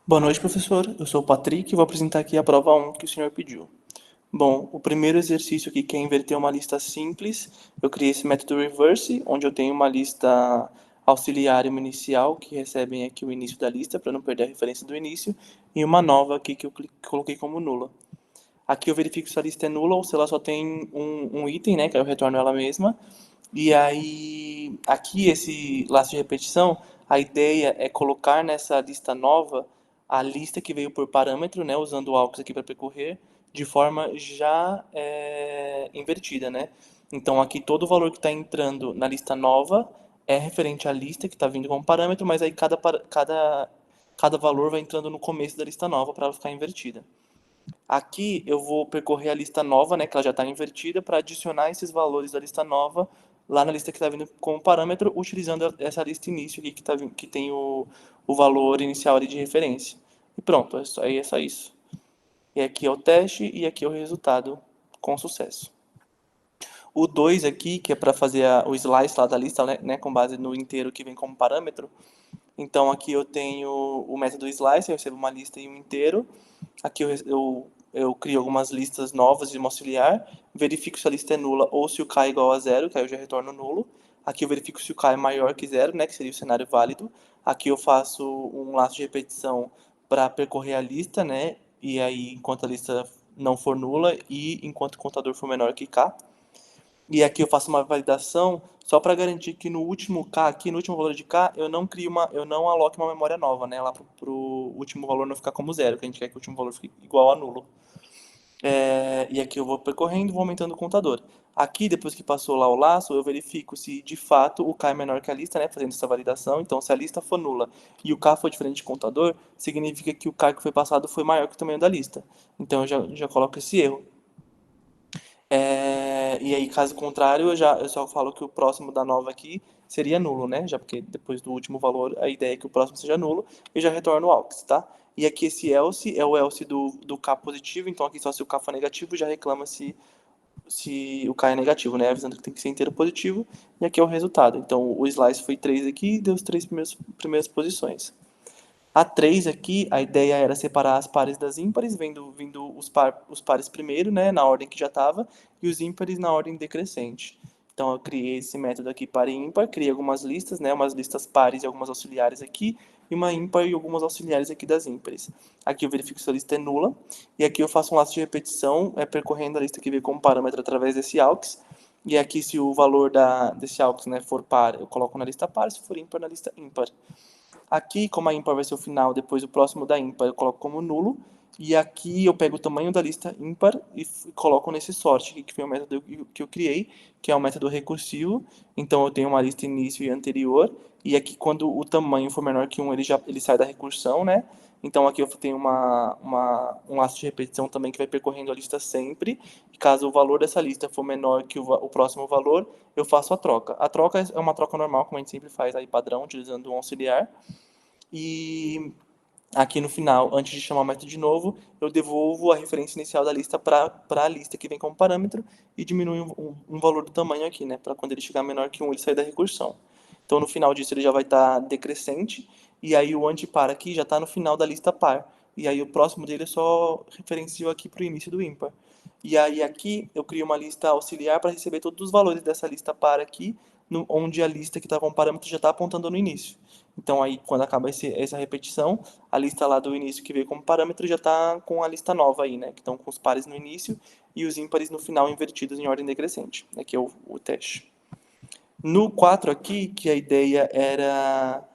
Boa noite, professor. Eu sou o Patrick e vou apresentar aqui a prova 1 que o senhor pediu. Bom, o primeiro exercício aqui que é inverter uma lista simples. Eu criei esse método reverse, onde eu tenho uma lista auxiliar e uma inicial que recebem aqui o início da lista para não perder a referência do início, e uma nova aqui que eu coloquei como nula. Aqui eu verifico se a lista é nula ou se ela só tem um item, né, que eu retorno ela mesma. E aí, aqui esse laço de repetição, a ideia é colocar nessa lista nova a lista que veio por parâmetro, né, usando o AUX aqui para percorrer, de forma já invertida, né? Então aqui todo o valor que está entrando na lista nova é referente à lista que está vindo como parâmetro, mas aí cada valor vai entrando no começo da lista nova para ela ficar invertida. Aqui eu vou percorrer a lista nova, né, que ela já está invertida, para adicionar esses valores da lista nova lá na lista que está vindo como parâmetro, utilizando essa lista início aqui que tem o valor inicial ali de referência. E pronto, é só isso. E aqui é o teste e aqui é o resultado com sucesso. O 2 aqui, que é para fazer o slice lá da lista, né, com base no inteiro que vem como parâmetro. Então aqui eu tenho o método slice, eu recebo uma lista e um inteiro. Aqui eu crio algumas listas novas de uma auxiliar, verifico se a lista é nula ou se o k é igual a zero, que aí eu já retorno nulo. Aqui eu verifico se o k é maior que zero, né, que seria o cenário válido. Aqui eu faço um laço de repetição para percorrer a lista, né, e aí enquanto a lista não for nula e enquanto o contador for menor que k. E aqui eu faço uma validação só para garantir que no último k, aqui no último valor de k, eu não aloque uma memória nova, né, lá pro último valor não ficar como zero, que a gente quer que o último valor fique igual a nulo. E aqui eu vou percorrendo e vou aumentando o contador. Aqui, depois que passou lá o laço, eu verifico se de fato o k é menor que a lista, né, fazendo essa validação. Então, se a lista for nula e o k for diferente de contador, significa que o k que foi passado foi maior que o tamanho da lista. Então, eu já coloco esse erro. E aí, caso contrário, eu só falo que o próximo da nova aqui seria nulo, né? Já porque depois do último valor, a ideia é que o próximo seja nulo e já retorno o aux, tá? E aqui esse else é o else do k positivo, então aqui só se o k for negativo já reclama se o k é negativo, né? Avisando que tem que ser inteiro positivo. E aqui é o resultado. Então o slice foi 3 aqui e deu as três primeiras posições. A 3 aqui, a ideia era separar as pares das ímpares, vindo os pares primeiro, né, na ordem que já estava, e os ímpares na ordem decrescente. Então eu criei esse método aqui par e ímpar, criei algumas listas, né, umas listas pares e algumas auxiliares aqui, e uma ímpar e algumas auxiliares aqui das ímpares. Aqui eu verifico se a lista é nula, e aqui eu faço um laço de repetição, percorrendo a lista que veio como parâmetro através desse aux, e aqui se o valor desse aux, né, for par, eu coloco na lista par, se for ímpar, na lista ímpar. Aqui, como a ímpar vai ser o final, depois o próximo da ímpar eu coloco como nulo. E aqui eu pego o tamanho da lista ímpar e coloco nesse sort, que foi o método que eu criei, que é um método recursivo. Então eu tenho uma lista início e anterior. E aqui, quando o tamanho for menor que 1, ele sai da recursão, né? Então aqui eu tenho um laço de repetição também que vai percorrendo a lista sempre. E caso o valor dessa lista for menor que o próximo valor, eu faço a troca. A troca é uma troca normal, como a gente sempre faz aí, padrão, utilizando um auxiliar. E aqui no final, antes de chamar o método de novo, eu devolvo a referência inicial da lista para a lista que vem como parâmetro e diminuo um valor do tamanho aqui, né? Para quando ele chegar menor que 1, ele sair da recursão. Então, no final disso, ele já vai estar decrescente. E aí, o antipar aqui já está no final da lista par. E aí, o próximo dele eu só referencio aqui para o início do ímpar. E aí, aqui, eu crio uma lista auxiliar para receber todos os valores dessa lista par aqui, onde a lista que está com parâmetro já está apontando no início. Então, aí, quando acaba essa repetição, a lista lá do início que veio como parâmetro já está com a lista nova aí, né? Que estão com os pares no início e os ímpares no final invertidos em ordem decrescente. Aqui é o teste. No 4 aqui, que a ideia era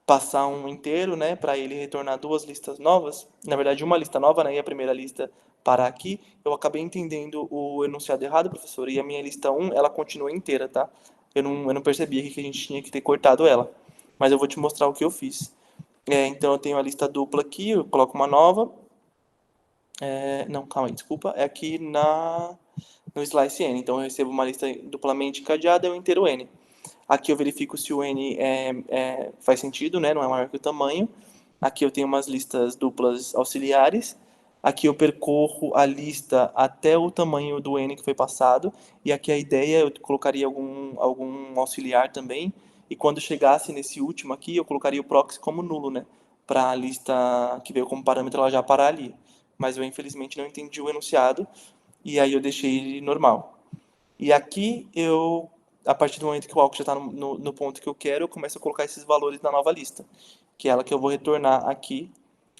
passar um inteiro, né, para ele retornar duas listas novas, na verdade uma lista nova, né, e a primeira lista parar aqui, eu acabei entendendo o enunciado errado, professor, e a minha lista 1, ela continua inteira, tá? Eu não percebi aqui que a gente tinha que ter cortado ela, mas eu vou te mostrar o que eu fiz. Então eu tenho a lista dupla aqui, eu coloco uma nova, não, calma aí, desculpa, é aqui no slice n, então eu recebo uma lista duplamente encadeada e um inteiro n. Aqui eu verifico se o n faz sentido, né? Não é maior que o tamanho. Aqui eu tenho umas listas duplas auxiliares. Aqui eu percorro a lista até o tamanho do n que foi passado. E aqui a ideia eu colocaria algum auxiliar também. E quando chegasse nesse último aqui, eu colocaria o proxy como nulo, né? para a lista que veio como parâmetro ela já parar ali. Mas eu, infelizmente, não entendi o enunciado, e aí eu deixei ele normal. E aqui, a partir do momento que o álcool já está no ponto que eu quero, eu começo a colocar esses valores na nova lista, que é ela que eu vou retornar aqui,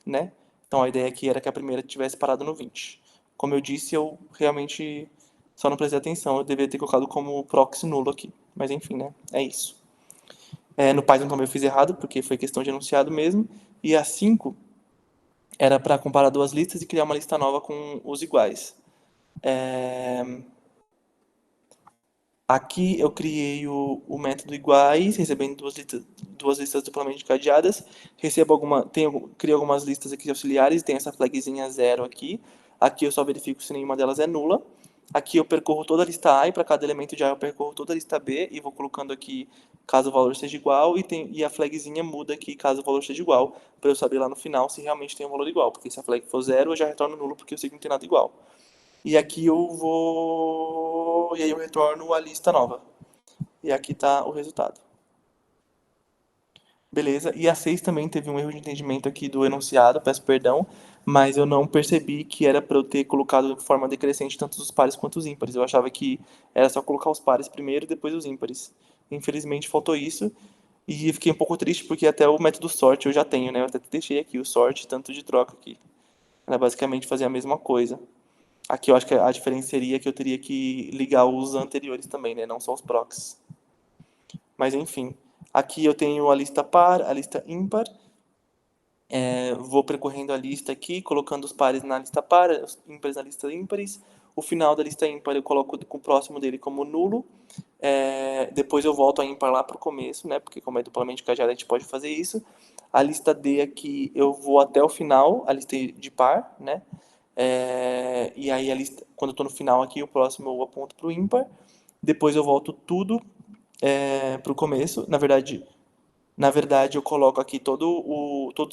né? Então, a ideia aqui era que a primeira tivesse parado no 20. Como eu disse, eu realmente só não prestei atenção, eu deveria ter colocado como proxy nulo aqui. Mas enfim, né? É isso. No Python também eu fiz errado, porque foi questão de enunciado mesmo. E a 5 era para comparar duas listas e criar uma lista nova com os iguais. Aqui eu criei o método iguais, recebendo duas listas duplamente cadeadas. Crio algumas listas aqui auxiliares, tem essa flagzinha zero aqui. Aqui eu só verifico se nenhuma delas é nula. Aqui eu percorro toda a lista A e para cada elemento de A eu percorro toda a lista B e vou colocando aqui caso o valor seja igual e a flagzinha muda aqui caso o valor seja igual, para eu saber lá no final se realmente tem um valor igual, porque se a flag for zero eu já retorno nulo porque eu sei que não tem nada igual. E aqui eu vou. E aí eu retorno a lista nova. E aqui está o resultado. Beleza. E a 6 também teve um erro de entendimento aqui do enunciado, peço perdão, mas eu não percebi que era para eu ter colocado de forma decrescente tanto os pares quanto os ímpares. Eu achava que era só colocar os pares primeiro e depois os ímpares. Infelizmente faltou isso. E fiquei um pouco triste porque até o método sort eu já tenho, né? Eu até deixei aqui o sort, tanto de troca aqui. Era basicamente fazer a mesma coisa. Aqui eu acho que a diferença seria que eu teria que ligar os anteriores também, né? Não só os procs. Mas enfim, aqui eu tenho a lista par, a lista ímpar. Vou percorrendo a lista aqui, colocando os pares na lista par, os ímpares na lista ímpares. O final da lista ímpar eu coloco o próximo dele como nulo. Depois eu volto a ímpar lá para o começo, né? Porque como é duplamente cadeado a gente pode fazer isso. A lista D aqui eu vou até o final, a lista de par, né? E aí a lista, quando eu estou no final aqui, o próximo eu aponto para o ímpar. Depois eu volto tudo para o começo. Na verdade, eu coloco aqui todos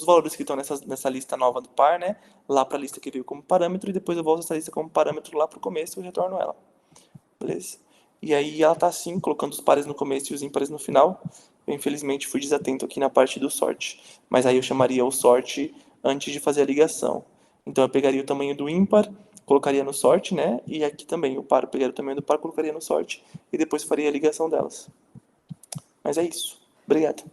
os valores que estão nessa lista nova do par, né? Lá para a lista que veio como parâmetro. E depois eu volto essa lista como parâmetro lá para o começo e retorno ela. Beleza? E aí ela tá assim, colocando os pares no começo e os ímpares no final. Eu, infelizmente, fui desatento aqui na parte do sort. Mas aí eu chamaria o sort antes de fazer a ligação. Então eu pegaria o tamanho do ímpar, colocaria no sort, né? E aqui também o par, eu pegaria o tamanho do par, colocaria no sort. E depois faria a ligação delas. Mas é isso. Obrigado.